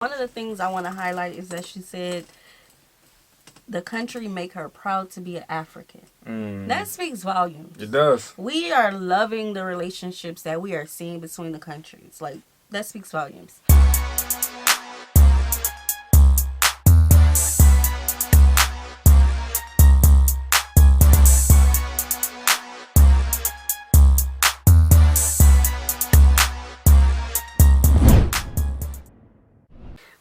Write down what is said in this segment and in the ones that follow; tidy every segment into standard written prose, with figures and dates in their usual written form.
One of the things I want to highlight is that she said the country make her proud to be an African. That speaks volumes. It does. We are loving the relationships that we are seeing between the countries. Like, that speaks volumes.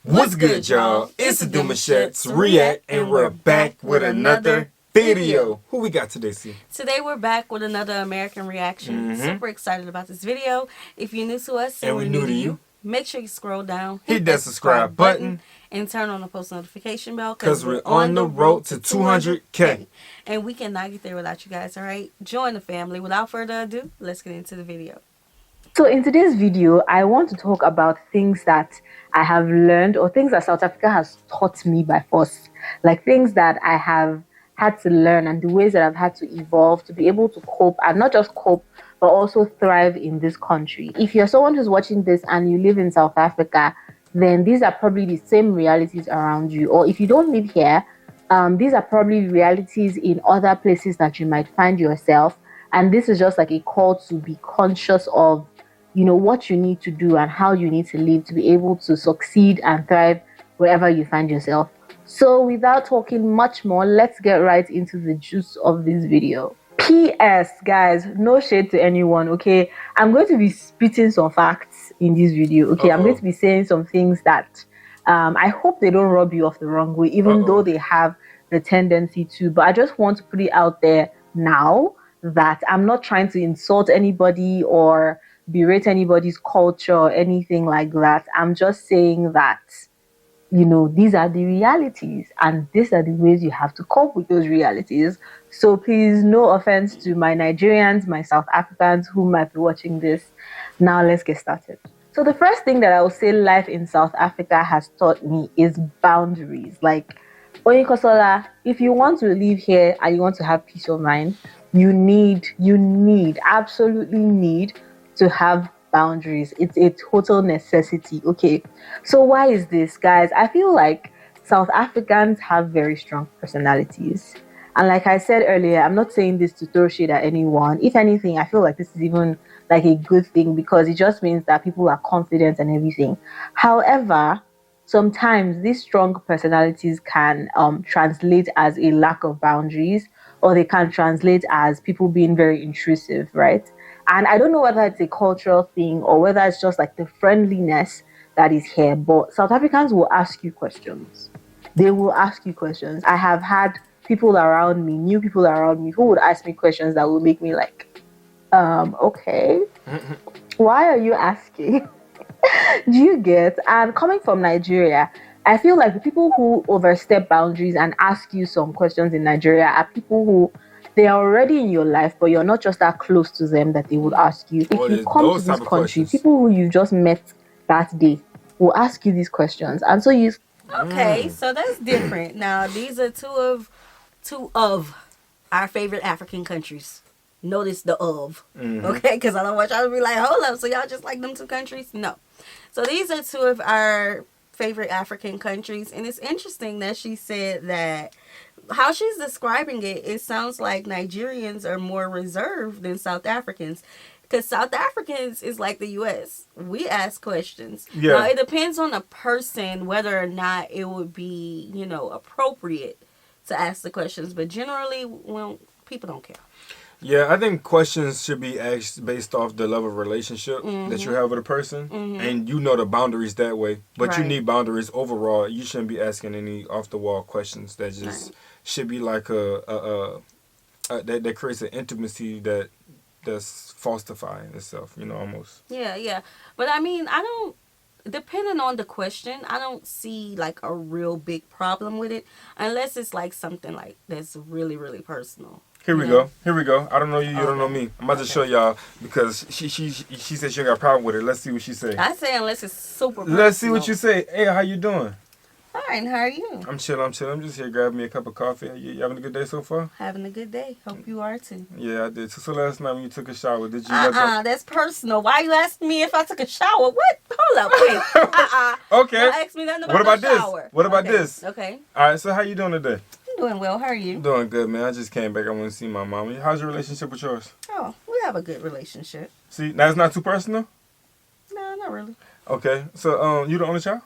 What's good, y'all? It's the Demouchets REACT, and we're back with another video. Who we got today, C? Today we're back with another American reaction. Super excited about this video. If you're new to us And we're new to you, make sure you scroll down, hit that subscribe button, and turn on the post notification bell because we're on the road to 200K. And we cannot get there without you guys, all right? Join the family. Without further ado, let's get into the video. So in today's video, I want to talk about things that I have learned or things that South Africa has taught me by force. Like things that I have had to learn and the ways that I've had to evolve to be able to cope, and not just cope, but also thrive in this country. If you're someone who's watching this and you live in South Africa, then these are probably the same realities around you. Or if you don't live here, these are probably realities in other places that you might find yourself. And this is just like a call to be conscious of, you know, what you need to do and how you need to live to be able to succeed and thrive wherever you find yourself. So without talking much more, let's get right into the juice of this video. PS, guys, no shade to anyone, okay? I'm going to be spitting some facts in this video, okay? I'm going to be saying some things that I hope they don't rub you off the wrong way, even though they have the tendency to. But I just want to put it out there now that I'm not trying to insult anybody or berate anybody's culture or anything like that. I'm just saying that, you know, these are the realities and these are the ways you have to cope with those realities. So please, no offense to my Nigerians, my South Africans who might be watching this. Now let's get started. So the first thing that I will say life in South Africa has taught me is boundaries. Like, Oyinkosola, if you want to live here and you want to have peace of mind, you absolutely need to have boundaries. It's a total necessity. Okay, so why is this, guys? I feel like South Africans have very strong personalities, and like I said earlier, I'm not saying this to throw shade at anyone. If anything, I feel like this is even like a good thing because it just means that people are confident and everything. However, sometimes these strong personalities can translate as a lack of boundaries, or they can translate as people being very intrusive, right? And I don't know whether it's a cultural thing or whether it's just like the friendliness that is here, but South Africans will ask you questions. They will ask you questions. I have had people around me, new people around me, who would ask me questions that would make me like, okay, why are you asking? Do you get? And coming from Nigeria, I feel like the people who overstep boundaries and ask you some questions in Nigeria are people who they are already in your life, but you're not just that close to them that they would ask you. If you come to this country, people who you just met that day will ask you these questions. And so you... Okay, so that's different. Now, these are two of our favorite African countries. Notice the okay? Because I don't want y'all to be like, hold up, so y'all just like them two countries? No. So these are two of our favorite African countries, and it's interesting that she said that how she's describing it, it sounds like Nigerians are more reserved than South Africans. Because South Africans is like the U.S. We ask questions. Yeah. Now, it depends on the person whether or not it would be, you know, appropriate to ask the questions. But generally, well, people don't care. Yeah, I think questions should be asked based off the level of relationship that you have with a person. And you know the boundaries that way. But you need boundaries overall. You shouldn't be asking any off-the-wall questions that just should be like that creates an intimacy that's falsifying itself, you know, almost. Yeah. But I mean, depending on the question, I don't see like a real big problem with it unless it's like something like that's really, really personal. Here we go. I don't know you, you don't know me. I'm about to show y'all because she said she ain't got a problem with it. Let's see what she say. I say unless it's super personal. Let's see what you say. Hey, how you doing? Fine, how are you? I'm chilling. I'm just here grabbing me a cup of coffee. You having a good day so far? Having a good day. Hope you are too. Yeah, I did. So last night when you took a shower, did you let the... That's personal. Why you asking me if I took a shower? What? Hold up, wait. Okay. Don't ask me nothing about What about no this? shower. What about Okay. this? Okay. All right, so how you doing today? I'm doing well. How are you? I'm doing good, man. I just came back. I want to see my mom. How's your relationship with yours? Oh, we have a good relationship. See, that's not too personal? No, not really. Okay, so you the only child?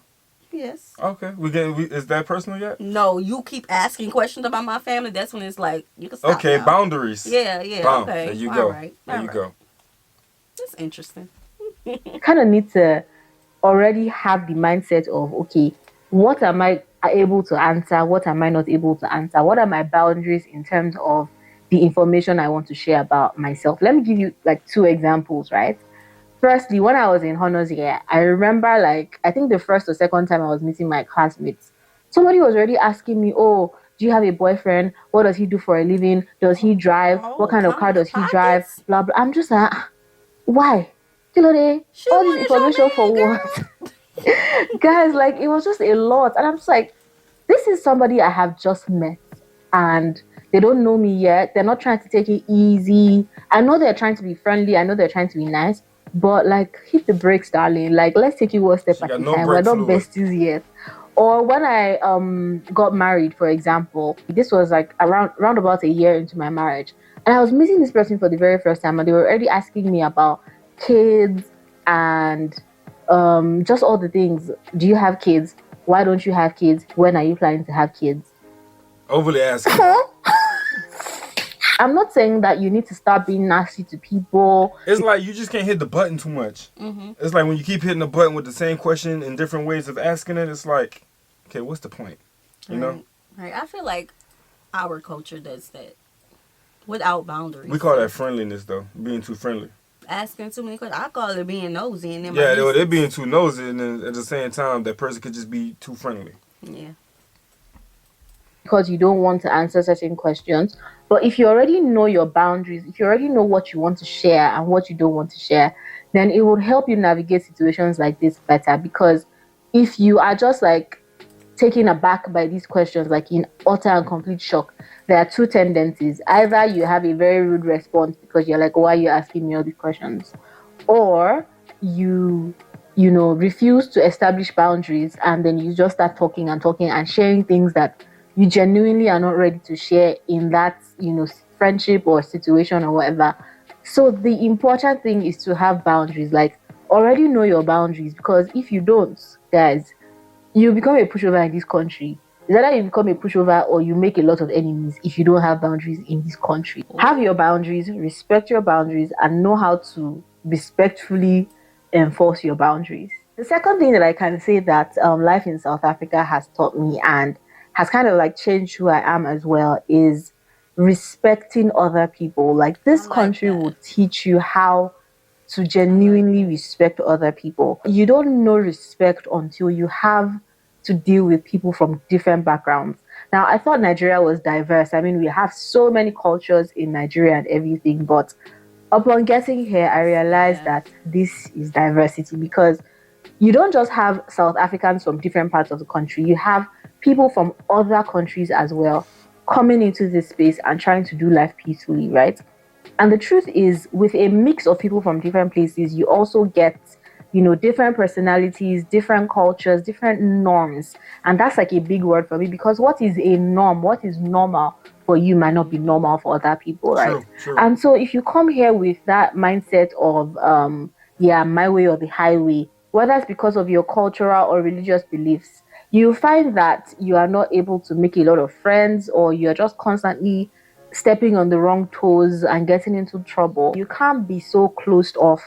Yes. Okay, is that personal yet? No, you keep asking questions about my family. That's when it's like, you can stop Okay, now. boundaries. Yeah, Boom. okay. There you go. All right. There you go. That's interesting. Kind of need to already have the mindset of, okay, what am I able to answer? What am I not able to answer? What are my boundaries in terms of the information I want to share about myself? Let me give you like 2 examples, right? Firstly, when I was in honors year, I remember like, I think the first or second time I was meeting my classmates, somebody was already asking me, oh, do you have a boyfriend? What does he do for a living? Does he drive? What kind of car does he drive? Blah, blah. I'm just like, why? All this information for what? Guys, like, it was just a lot. And I'm just like, this is somebody I have just met. And they don't know me yet. They're not trying to take it easy. I know they're trying to be friendly. I know they're trying to be nice. But, like, hit the brakes, darling. Like, let's take it one step at a time. We're not besties yet. Or when I got married, for example, this was like around about a year into my marriage. And I was meeting this person for the very first time. And they were already asking me about kids and just all the things. Do you have kids? Why don't you have kids? When are you planning to have kids? Overly asking. I'm not saying that you need to start being nasty to people. It's like you just can't hit the button too much. Mm-hmm. It's like when you keep hitting the button with the same question in different ways of asking it, it's like, okay, what's the point? You know? Right. I feel like our culture does that without boundaries. We call that friendliness, though. Being too friendly. Asking too many questions. I call it being nosy. And yeah, they're being too nosy, and then at the same time, that person could just be too friendly. Yeah. Because you don't want to answer certain questions. But if you already know your boundaries, if you already know what you want to share and what you don't want to share, then it will help you navigate situations like this better. Because if you are just like taken aback by these questions, like in utter and complete shock, there are 2 tendencies. Either you have a very rude response because you're like, why are you asking me all these questions? Or you refuse to establish boundaries, and then you just start talking and sharing things that you genuinely are not ready to share in that, friendship or situation or whatever. So the important thing is to have boundaries, like already know your boundaries, because if you don't, guys, you become a pushover in this country. It's either you become a pushover or you make a lot of enemies if you don't have boundaries in this country. Have your boundaries, respect your boundaries, and know how to respectfully enforce your boundaries. The second thing that I can say that life in South Africa has taught me and has kind of like changed who I am as well is respecting other people. Like this country will teach you how to genuinely respect other people. You don't know respect until you have to deal with people from different backgrounds. Now, I thought Nigeria was diverse. I mean, we have so many cultures in Nigeria and everything, but upon getting here, I realized that this is diversity, because you don't just have South Africans from different parts of the country. You have people from other countries as well coming into this space and trying to do life peacefully, right? And the truth is, with a mix of people from different places, you also get, different personalities, different cultures, different norms. And that's like a big word for me, because what is a norm, what is normal for you might not be normal for other people, right? True. And so if you come here with that mindset of, my way or the highway, whether it's because of your cultural or religious beliefs, you find that you are not able to make a lot of friends, or you're just constantly stepping on the wrong toes and getting into trouble. You can't be so closed off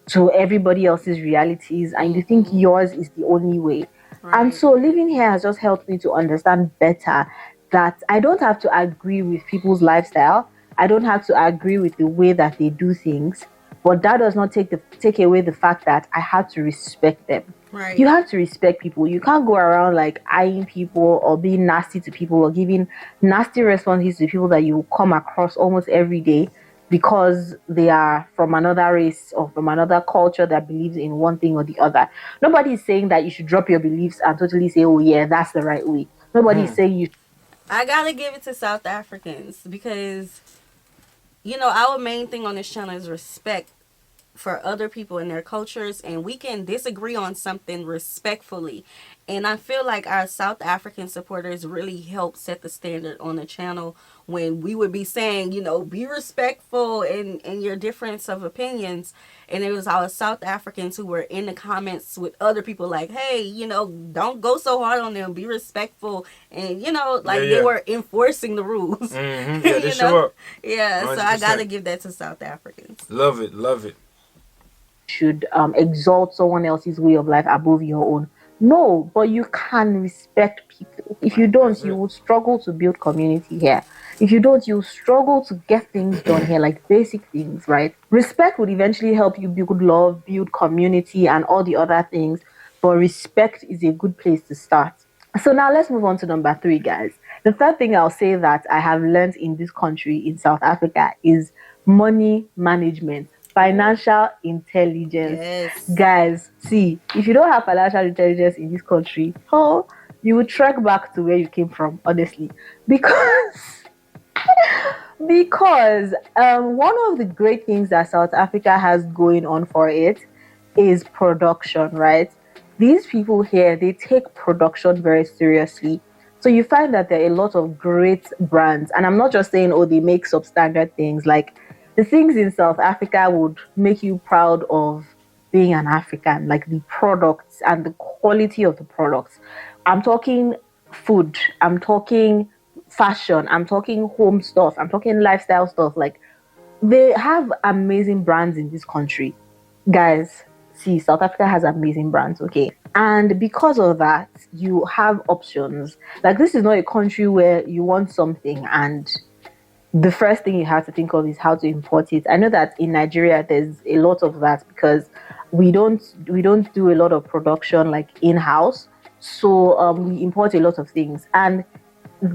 to everybody else's realities and you think yours is the only way. Right. And so living here has just helped me to understand better that I don't have to agree with people's lifestyle. I don't have to agree with the way that they do things. But that does not take away the fact that I have to respect them. Right. You have to respect people. You can't go around like eyeing people or being nasty to people or giving nasty responses to people that you come across almost every day. because they are from another race or from another culture that believes in one thing or the other. Nobody is saying that you should drop your beliefs and totally say, oh yeah, that's the right way. Nobody is saying you. I gotta give it to South Africans because, you know, our main thing on this channel is respect for other people and their cultures, and we can disagree on something respectfully. And I feel like our South African supporters really help set the standard on the channel when we would be saying, you know, be respectful in your difference of opinions. And it was our South Africans who were in the comments with other people like, hey, you know, don't go so hard on them, be respectful. And, you know, like they were enforcing the rules. Yeah, they you show know? up. Yeah, 100%. so I gotta give that to South Africans. Love it, love it. Should exalt someone else's way of life above your own. No, but you can respect people. If you don't, you will struggle to build community here. If you don't, you'll struggle to get things done here, like basic things, right? Respect would eventually help you build love, build community, and all the other things. But respect is a good place to start. So now let's move on to number 3, guys. The third thing I'll say that I have learned in this country, in South Africa, is money management. Financial intelligence. Yes. Guys, see, if you don't have financial intelligence in this country, oh, you will trek back to where you came from, honestly. Because one of the great things that South Africa has going on for it is production, right? These people here, they take production very seriously. So you find that there are a lot of great brands. And I'm not just saying, oh, they make substandard things. Like, the things in South Africa would make you proud of being an African, like the products and the quality of the products. I'm talking food, I'm talking fashion, I'm talking home stuff, I'm talking lifestyle stuff. Like, they have amazing brands in this country. Guys, see, South Africa has amazing brands, okay? And because of that, you have options. Like, this is not a country where you want something and the first thing you have to think of is how to import it. I know that in Nigeria there's a lot of that because we don't do a lot of production like in-house, so we import a lot of things. And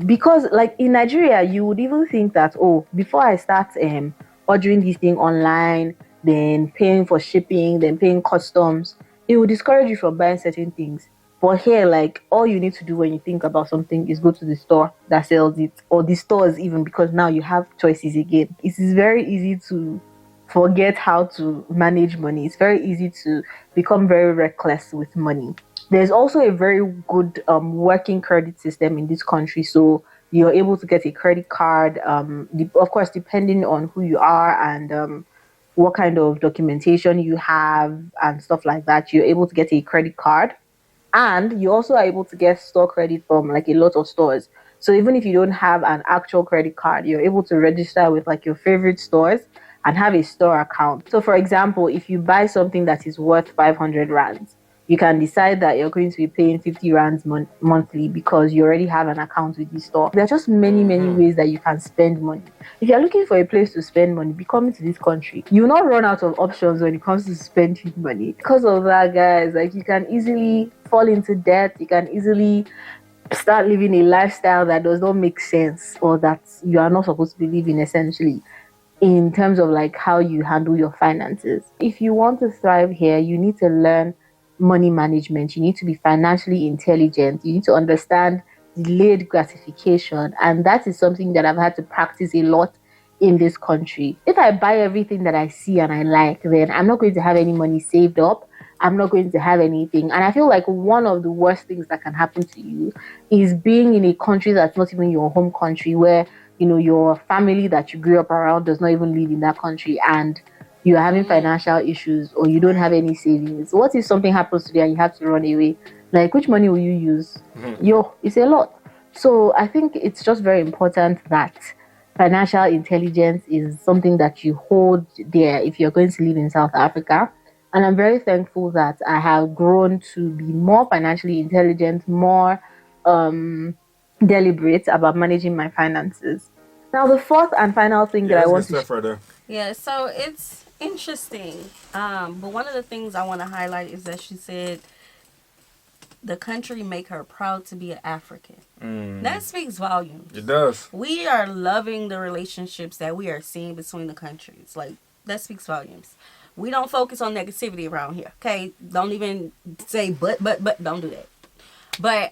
because like in Nigeria you would even think that, oh, before I start ordering this thing online, then paying for shipping, then paying customs, it will discourage you from buying certain things. But here, like, all you need to do when you think about something is go to the store that sells it, or the stores even, because now you have choices again. It is very easy to forget how to manage money. It's very easy to become very reckless with money. There's also a very good working credit system in this country, so you're able to get a credit card, of course, depending on who you are and what kind of documentation you have and stuff like that. You're able to get a credit card. And you also are able to get store credit from like a lot of stores. So even if you don't have an actual credit card, you're able to register with like your favorite stores and have a store account. So for example, if you buy something that is worth 500 rands, you can decide that you're going to be paying 50 rands monthly because you already have an account with the store. There are just many ways that you can spend money. If you're looking for a place to spend money, be coming to this country. You will not run out of options when it comes to spending money. Because of that, guys, like, you can easily fall into debt. You can easily start living a lifestyle that does not make sense, or that you are not supposed to be living, essentially, in terms of like how you handle your finances. If you want to thrive here, you need to learn money management. You need to be financially intelligent. You need to understand delayed gratification, and that is something that I've had to practice a lot in this country. If I buy everything that I see and I like, then I'm not going to have any money saved up. I'm not going to have anything. And I feel like one of the worst things that can happen to you is being in a country that's not even your home country, where, you know, your family that you grew up around does not even live in that country, and you're having financial issues, or you don't have any savings. What if something happens today and you have to run away? Like, which money will you use? It's a lot. So I think it's just very important that financial intelligence is something that you hold there if you're going to live in South Africa. And I'm very thankful that I have grown to be more financially intelligent, more deliberate about managing my finances. Now, the fourth and final thing that I want to further. Yeah, so it's interesting. But one of the things I want to highlight is that she said the country make her proud to be an African. That speaks volumes. It does. We are loving the relationships that we are seeing between the countries. Like, that speaks volumes. We don't focus on negativity around here. Okay? Don't even say but, don't do that. But,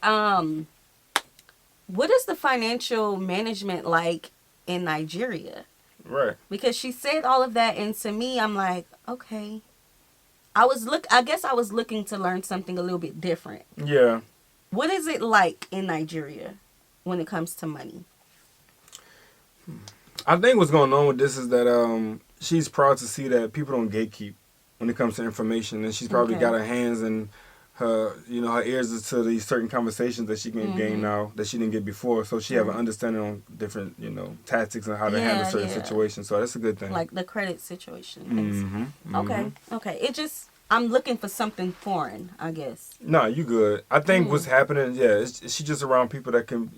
what is the financial management like in Nigeria? Right. Because she said all of that, and to me, I'm like, okay. I guess I was looking to learn something a little bit different. Yeah. What is it like in Nigeria when it comes to money? I think what's going on with this is that she's proud to see that people don't gatekeep when it comes to information, and she's probably got her hands and her ears to these certain conversations that she can gain now that she didn't get before. So she have an understanding on different, tactics and how to handle certain situations. So that's a good thing. Like the credit situation. Okay. It just, I'm looking for something foreign, I guess. No, you good. I think what's happening, she just around people that can,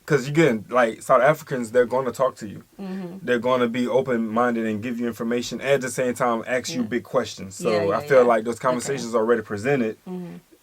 because again, like South Africans, they're going to talk to you. They're going to be open-minded and give you information. At the same time, ask you big questions. So I feel like those conversations are already presented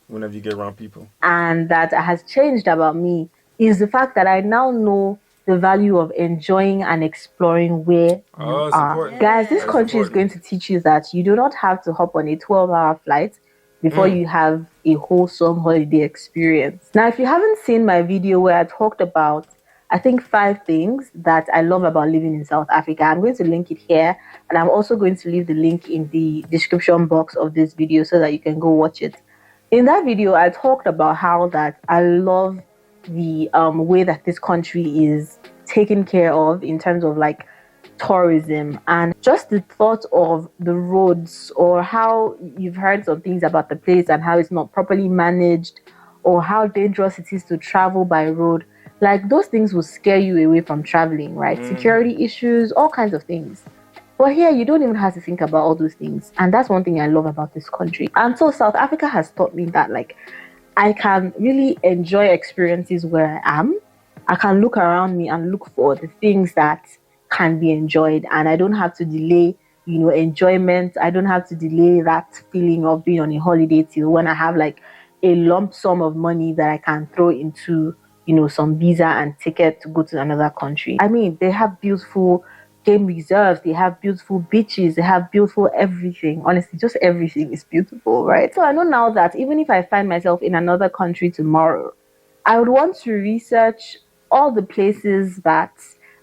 whenever you get around people. And that has changed about me is the fact that I now know the value of enjoying and exploring where you are. Important. Guys, this country is going to teach you that you do not have to hop on a 12-hour flight before you have a wholesome holiday experience. Now, if you haven't seen my video where I talked about, I think, 5 things that I love about living in South Africa, I'm going to link it here, and I'm also going to leave the link in the description box of this video so that you can go watch it. In that video, I talked about how that I love the way that this country is taken care of in terms of like tourism, and just the thought of the roads, or how you've heard some things about the place and how it's not properly managed, or how dangerous it is to travel by road. Like, those things will scare you away from traveling, right? Security issues, all kinds of things. But here, you don't even have to think about all those things. And that's one thing I love about this country. And so South Africa has taught me that, like, I can really enjoy experiences where I am. I can look around me and look for the things that can be enjoyed, and I don't have to delay, enjoyment. I don't have to delay that feeling of being on a holiday till when I have like a lump sum of money that I can throw into, some visa and ticket to go to another country. I mean, they have beautiful game reserves, they have beautiful beaches, they have beautiful everything. Honestly, just everything is beautiful, right? So I know now that even if I find myself in another country tomorrow, I would want to research all the places that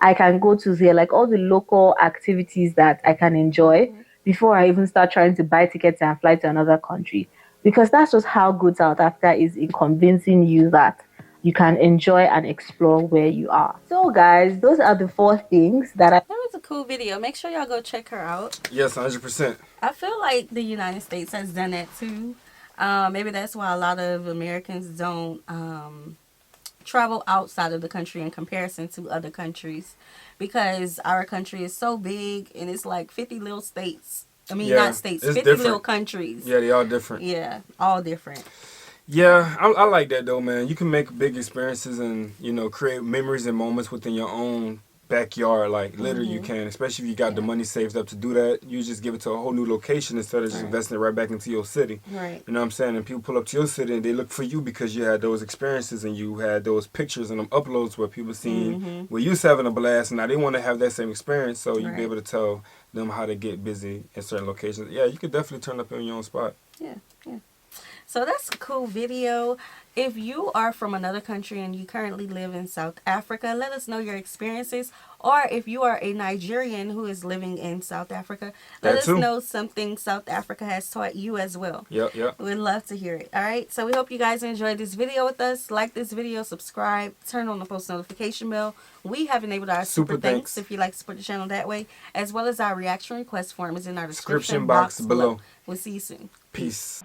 I can go to there, like all the local activities that I can enjoy before I even start trying to buy tickets and fly to another country. Because that's just how good South Africa is in convincing you that you can enjoy and explore where you are. So guys, those are the 4 things that That was a cool video. Make sure y'all go check her out. Yes, 100%. I feel like the United States has done that too. Maybe that's why a lot of Americans don't travel outside of the country in comparison to other countries, because our country is so big and it's like 50 little states. I mean, not states, 50 different. little countries. Yeah, they all different. Yeah, all different. Yeah, I like that though, man. You can make big experiences and, create memories and moments within your own backyard. Like, literally you can, especially if you got the money saved up to do that. You just give it to a whole new location instead of just investing it right back into your city. Right. You know what I'm saying? And people pull up to your city and they look for you because you had those experiences and you had those pictures and them uploads where people seen where you was having a blast, and now they want to have that same experience, so you be able to tell them how to get busy in certain locations. Yeah, you could definitely turn up in your own spot. Yeah. So that's a cool video. If you are from another country and you currently live in South Africa, let us know your experiences. Or if you are a Nigerian who is living in South Africa, let us know something South Africa has taught you as well. Yep. We'd love to hear it. All right. So we hope you guys enjoyed this video with us. Like this video, subscribe, turn on the post notification bell. We have enabled our super thanks if you like to support the channel that way, as well as our reaction request form is in our description box below. We'll see you soon. Peace.